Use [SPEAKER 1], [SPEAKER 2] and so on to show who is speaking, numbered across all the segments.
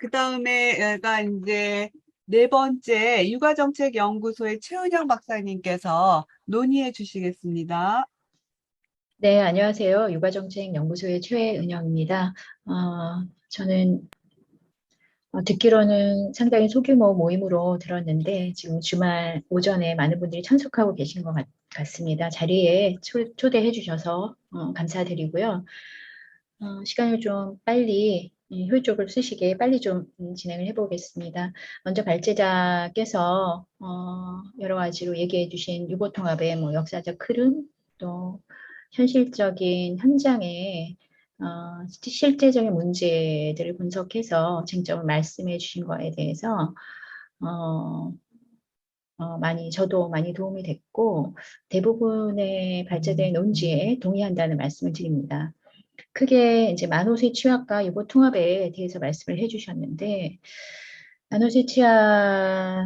[SPEAKER 1] 그다음에가 이제 네 번째 육아정책연구소의 최은영 박사님께서 논의해 주시겠습니다.
[SPEAKER 2] 네, 안녕하세요. 육아정책연구소의 최은영입니다. 저는 듣기로는 상당히 소규모 모임으로 들었는데 지금 주말 오전에 많은 분들이 참석하고 계신 것 같습니다. 자리에 초대해 주셔서 감사드리고요. 시간을 좀 빨리 효율적으로 쓰시게 빨리 좀 진행을 해보겠습니다. 먼저 발제자께서 여러 가지로 얘기해 주신 유보통합의 뭐 역사적 흐름, 또 현실적인 현장의 실제적인 문제들을 분석해서 쟁점을 말씀해 주신 거에 대해서 어, 많이 저도 많이 도움이 됐고 대부분의 발제된 논지에 동의한다는 말씀을 드립니다. 크게 이제 만호세 취약과 유보 통합에 대해서 말씀을 해주셨는데 만호세 취약은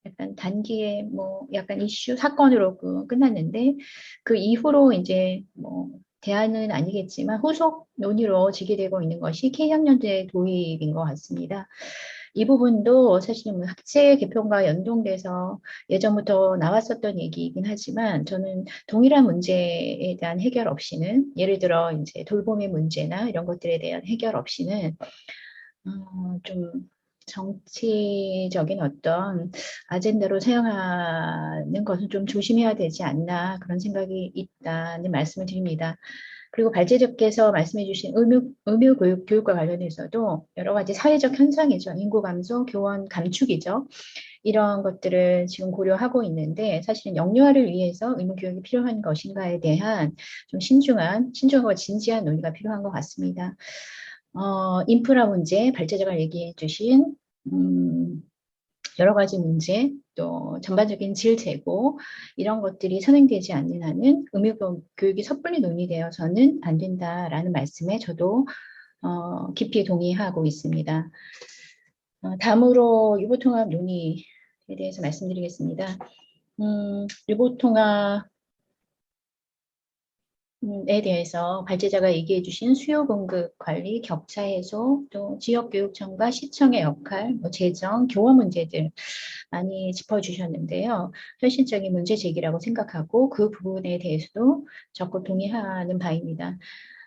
[SPEAKER 2] 약간 단기에 뭐 약간 이슈 사건으로 끝났는데 그 이후로 이제 뭐 대안은 아니겠지만 후속 논의로 제기되고 있는 것이 K학년제 도입인 것 같습니다. 이 부분도 사실은 학제 개편과 연동돼서 예전부터 나왔었던 얘기이긴 하지만 저는 동일한 문제에 대한 해결 없이는 예를 들어 이제 돌봄의 문제나 이런 것들에 대한 해결 없이는 좀 정치적인 어떤 아젠다로 사용하는 것은 좀 조심해야 되지 않나 그런 생각이 있다는 말씀을 드립니다. 그리고 발제자께서 말씀해 주신 의무 교육과 관련해서도 여러 가지 사회적 현상이죠. 인구 감소, 교원 감축이죠. 이런 것들을 지금 고려하고 있는데 사실은 영유아를 위해서 의무 교육이 필요한 것인가에 대한 좀 신중하고 진지한 논의가 필요한 것 같습니다. 인프라 문제, 발제자가 얘기해 주신 여러 가지 문제, 또 전반적인 질 제고 이런 것들이 선행되지 않는 한은 의무 교육이 섣불리 논의되어서는 안 된다라는 말씀에 저도 깊이 동의하고 있습니다. 다음으로 유보통합 논의에 대해서 말씀드리겠습니다. 유보통합 에 대해서 발제자가 얘기해 주신 수요 공급 관리, 격차 해소, 또 지역교육청과 시청의 역할, 뭐 재정, 교원 문제들 많이 짚어주셨는데요. 현실적인 문제 제기라고 생각하고 그 부분에 대해서도 적극 동의하는 바입니다.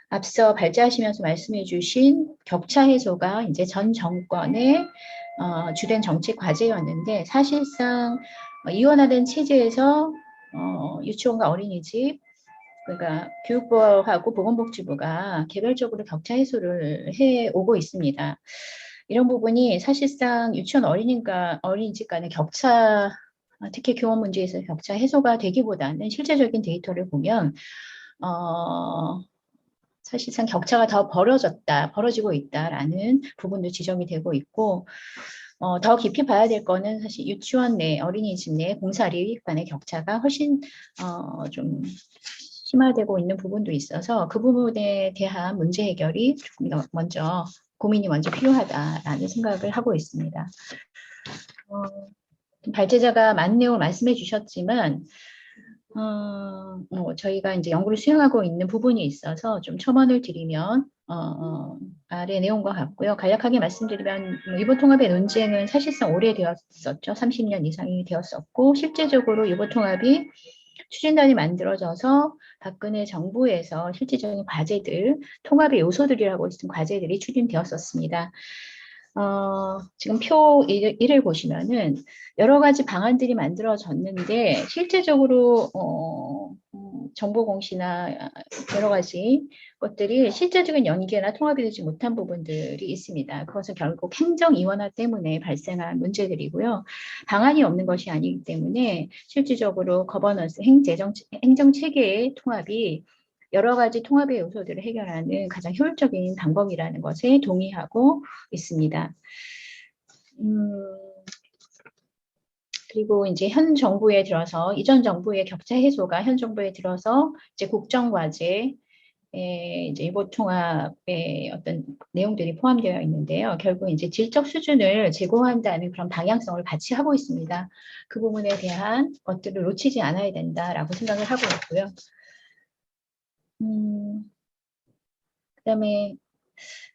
[SPEAKER 2] 앞서 발제하시면서 말씀해 주신 격차 해소가 이제 전 정권의 주된 정책 과제였는데 사실상 이원화된 체제에서 유치원과 어린이집 그러니까 교육부하고 보건복지부가 개별적으로 격차 해소를 해 오고 있습니다. 이런 부분이 사실상 유치원 어린이집 간의 격차, 특히 교원 문제에서 격차 해소가 되기보다는 실제적인 데이터를 보면 사실상 격차가 더 벌어지고 있다라는 부분도 지적이 되고 있고 더 깊이 봐야 될 거는 사실 유치원 내, 어린이집 내 공사리 간의 격차가 훨씬 좀 심화되고 있는 부분도 있어서 그 부분에 대한 문제 해결이 조금 더 고민이 먼저 필요하다라는 생각을 하고 있습니다. 발제자가 많은 내용을 말씀해 주셨지만 저희가 이제 연구를 수행하고 있는 부분이 있어서 좀 첨언을 드리면 아래 내용과 같고요. 간략하게 말씀드리면 유보통합의 논쟁은 사실상 오래되었었죠. 30년 이상이 되었었고 실제적으로 유보통합이 추진단이 만들어져서 박근혜 정부에서 실질적인 과제들, 통합의 요소들이라고 했던 과제들이 추진되었었습니다. 지금 표 1을 보시면은 여러 가지 방안들이 만들어졌는데 실제적으로 정보 공시나 여러 가지 것들이 실제적인 연계나 통합이 되지 못한 부분들이 있습니다. 그것은 결국 행정 이원화 때문에 발생한 문제들이고요. 방안이 없는 것이 아니기 때문에 실질적으로 거버넌스 행정 체계의 통합이 여러 가지 통합의 요소들을 해결하는 가장 효율적인 방법이라는 것에 동의하고 있습니다. 그리고 이제 현 정부에 들어서 이전 정부의 격차 해소가 현 정부에 들어서 이제 국정과제 이제 일본 통합의 어떤 내용들이 포함되어 있는데요. 결국 이제 질적 수준을 제고한다는 그런 방향성을 같이 하고 있습니다. 그 부분에 대한 것들을 놓치지 않아야 된다라고 생각을 하고 있고요. 그다음에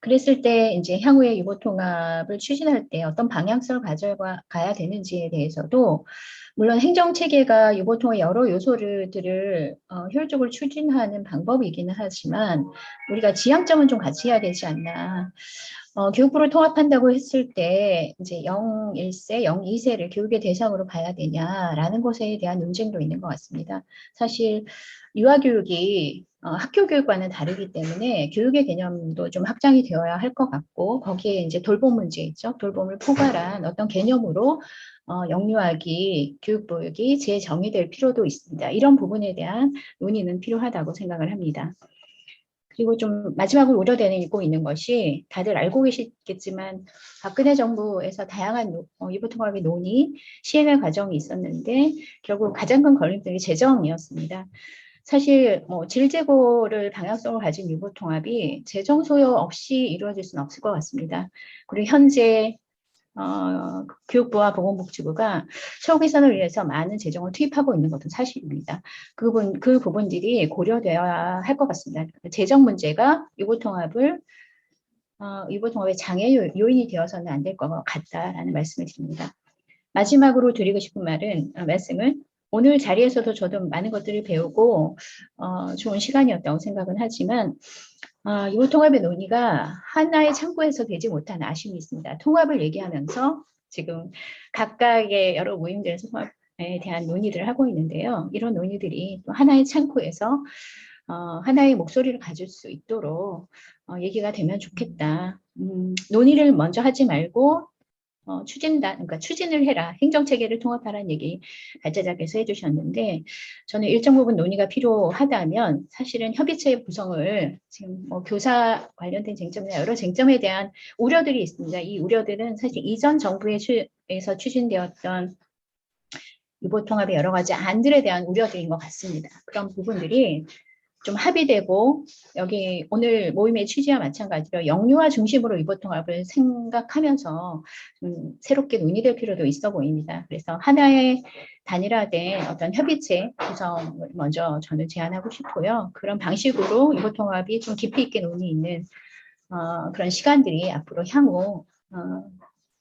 [SPEAKER 2] 그랬을 때 이제 향후에 유보통합을 추진할 때 어떤 방향성을 가져가야 되는지에 대해서도 물론 행정 체계가 유보통합의 여러 요소들을 효율적으로 추진하는 방법이기는 하지만 우리가 지향점은 좀 같이 해야 되지 않나. 교육부를 통합한다고 했을 때 이제 0.1세, 0.2세를 교육의 대상으로 봐야 되냐라는 것에 대한 논쟁도 있는 것 같습니다. 사실 유아교육이 학교 교육과는 다르기 때문에 교육의 개념도 좀 확장이 되어야 할 것 같고 거기에 이제 돌봄 문제 있죠. 돌봄을 포괄한 어떤 개념으로 영유아기 교육보육이 재정의될 필요도 있습니다. 이런 부분에 대한 논의는 필요하다고 생각을 합니다. 그리고 좀 마지막으로 우려되고 있는 것이 다들 알고 계시겠지만 박근혜 정부에서 다양한 유보통합의 논의, 시행의 과정이 있었는데 결국 가장 큰 걸림돌이 재정이었습니다. 사실 질재고를 방향성을 가진 유보통합이 재정 소요 없이 이루어질 수는 없을 것 같습니다. 그리고 현재 교육부와 보건복지부가 처우 개선을 위해서 많은 재정을 투입하고 있는 것도 사실입니다. 그 부분들이 고려되어야 할 것 같습니다. 재정 문제가 유보통합의 장애 요인이 되어서는 안 될 것 같다라는 말씀을 드립니다. 마지막으로 드리고 싶은 말씀은 오늘 자리에서도 저도 많은 것들을 배우고 좋은 시간이었다고 생각은 하지만 유보통합의 논의가 하나의 창구에서 되지 못한 아쉬움이 있습니다. 통합을 얘기하면서 지금 각각의 여러 모임들에서 통합에 대한 논의들을 하고 있는데요. 이런 논의들이 또 하나의 창구에서 하나의 목소리를 가질 수 있도록 얘기가 되면 좋겠다. 논의를 먼저 하지 말고 그러니까 추진을 해라. 행정체계를 통합하라는 얘기 발제자께서 해주셨는데 저는 일정 부분 논의가 필요하다면 사실은 협의체 구성을 지금 교사 관련된 쟁점이나 여러 쟁점에 대한 우려들이 있습니다. 이 우려들은 사실 이전 정부에서 추진되었던 유보통합의 여러 가지 안들에 대한 우려들인 것 같습니다. 그런 부분들이 좀 합의되고 여기 오늘 모임의 취지와 마찬가지로 영유아 중심으로 유보통합을 생각하면서 좀 새롭게 논의될 필요도 있어 보입니다. 그래서 하나의 단일화된 어떤 협의체 구성을 먼저 저는 제안하고 싶고요. 그런 방식으로 유보통합이 좀 깊이 있게 논의 있는 그런 시간들이 앞으로 향후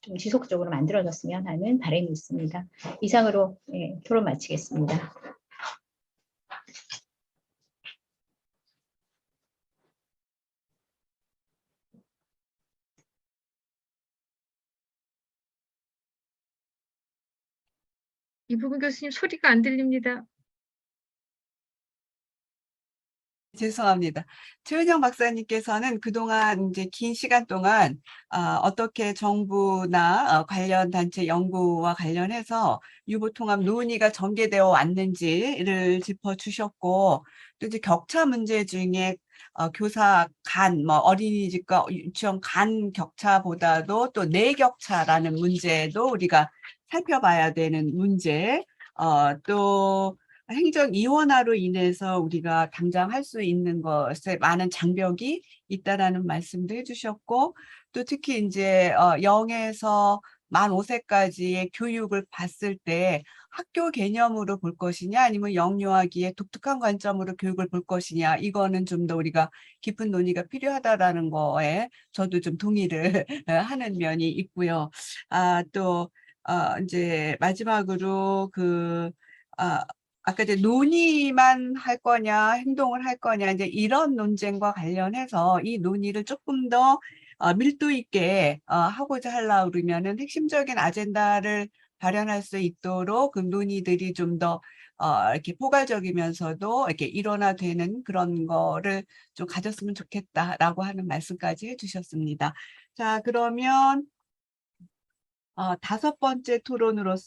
[SPEAKER 2] 좀 지속적으로 만들어졌으면 하는 바람이 있습니다. 이상으로 토론 마치겠습니다.
[SPEAKER 3] 이부근 교수님 소리가 안 들립니다.
[SPEAKER 1] 죄송합니다. 최은영 박사님께서는 그동안 이제 긴 시간 동안 어떻게 정부나 관련 단체 연구와 관련해서 유보통합 논의가 전개되어 왔는지를 짚어주셨고 또 이제 격차 문제 중에 교사 간, 어린이집과 유치원 간 격차보다도 또 내격차라는 문제도 우리가 살펴봐야 되는 문제, 또 행정 이원화로 인해서 우리가 당장 할 수 있는 것에 많은 장벽이 있다라는 말씀도 해주셨고 또 특히 이제 0에서 만 5세까지의 교육을 봤을 때 학교 개념으로 볼 것이냐 아니면 영유아기의 독특한 관점으로 교육을 볼 것이냐 이거는 좀 더 우리가 깊은 논의가 필요하다라는 거에 저도 좀 동의를 하는 면이 있고요. 또 이제 마지막으로 아까 이제 논의만 할 거냐, 행동을 할 거냐, 이제 이런 논쟁과 관련해서 이 논의를 조금 더 밀도 있게 하고자 하려고 그러면은 핵심적인 아젠다를 발현할 수 있도록 그 논의들이 좀 더 이렇게 포괄적이면서도 이렇게 일원화되는 그런 거를 좀 가졌으면 좋겠다라고 하는 말씀까지 해주셨습니다. 자, 그러면 5번째 토론으로서